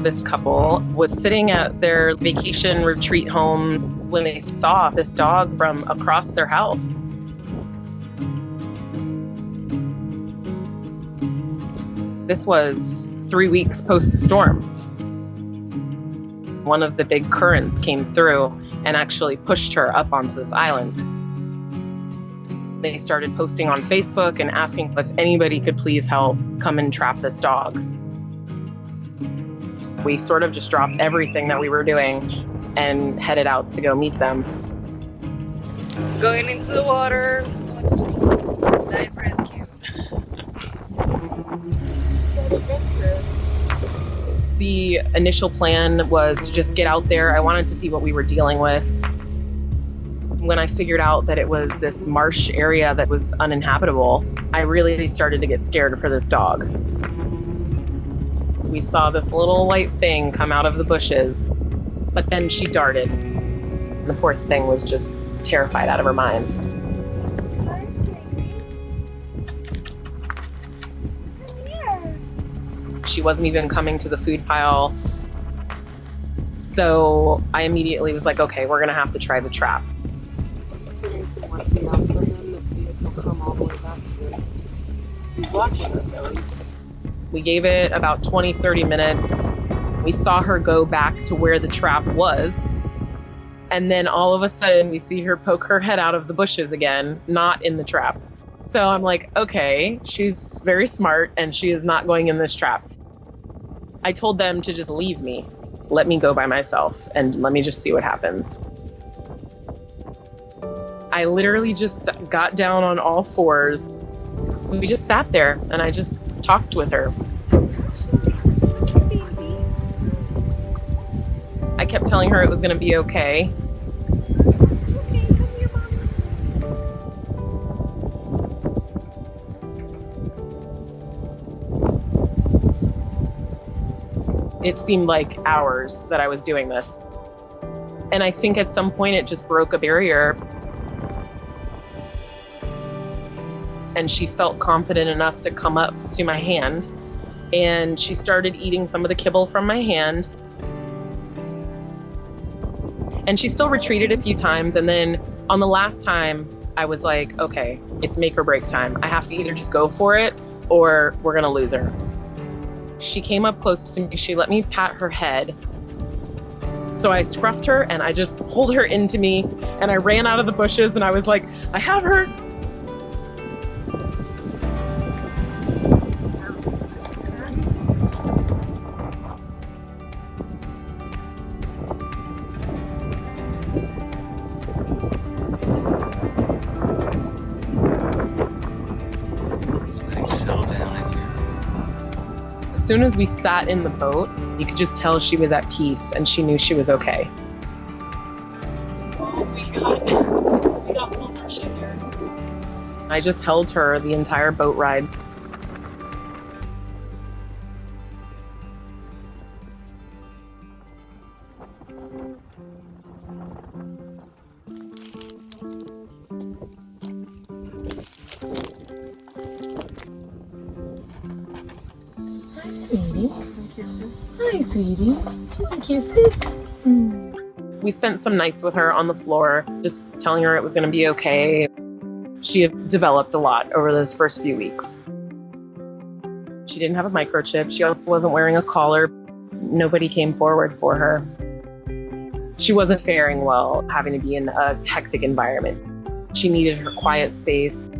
This couple was sitting at their vacation retreat home when they saw this dog from across their house. This was 3 weeks post the storm. One of the big currents came through and actually pushed her up onto this island. They started posting on Facebook and asking if anybody could please help come and trap this dog. We sort of just dropped everything that we were doing and headed out to go meet them. Going into the water. Dive rescue. The initial plan was to just get out there. I wanted to see what we were dealing with. When I figured out that it was this marsh area that was uninhabitable, I really started to get scared for this dog. We saw this little white thing come out of the bushes, but then she darted. The poor thing was just terrified out of her mind. She wasn't even coming to the food pile. So I immediately was like, okay, we're gonna have to try the trap. We gave it about 20, 30 minutes. We saw her go back to where the trap was. And then all of a sudden we see her poke her head out of the bushes again, not in the trap. So I'm like, okay, she's very smart and she is not going in this trap. I told them to just leave me. Let me go by myself and let me just see what happens. I literally just got down on all fours. We just sat there and I just talked with her. I kept telling her it was going to be okay. It seemed like hours that I was doing this. And I think at some point it just broke a barrier. And she felt confident enough to come up to my hand. And she started eating some of the kibble from my hand. And she still retreated a few times. And then on the last time, I was like, okay, it's make or break time. I have to either just go for it or we're gonna lose her. She came up close to me. She let me pat her head. So I scruffed her and I just pulled her into me and I ran out of the bushes and I was like, I have her. As soon as we sat in the boat, you could just tell she was at peace and she knew she was okay. Oh, we got one more ship here. I just held her the entire boat ride. Hi, sweetie. Some kisses. Hi, sweetie. Some kisses. We spent some nights with her on the floor, just telling her it was going to be okay. She had developed a lot over those first few weeks. She didn't have a microchip. She also wasn't wearing a collar. Nobody came forward for her. She wasn't faring well having to be in a hectic environment. She needed her quiet space.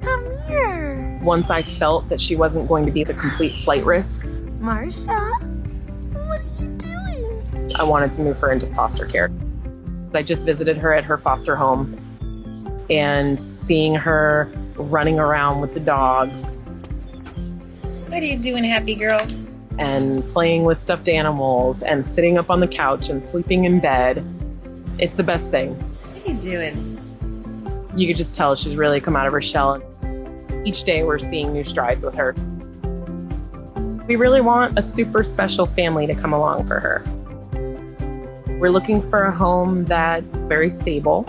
Come here. Once I felt that she wasn't going to be the complete flight risk, Marsha, what are you doing? I wanted to move her into foster care. I just visited her at her foster home and seeing her running around with the dogs. What are you doing, happy girl? And playing with stuffed animals and sitting up on the couch and sleeping in bed. It's the best thing. What are you doing? You could just tell she's really come out of her shell. Each day we're seeing new strides with her. We really want a super special family to come along for her. We're looking for a home that's very stable.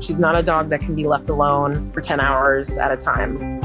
She's not a dog that can be left alone for 10 hours at a time.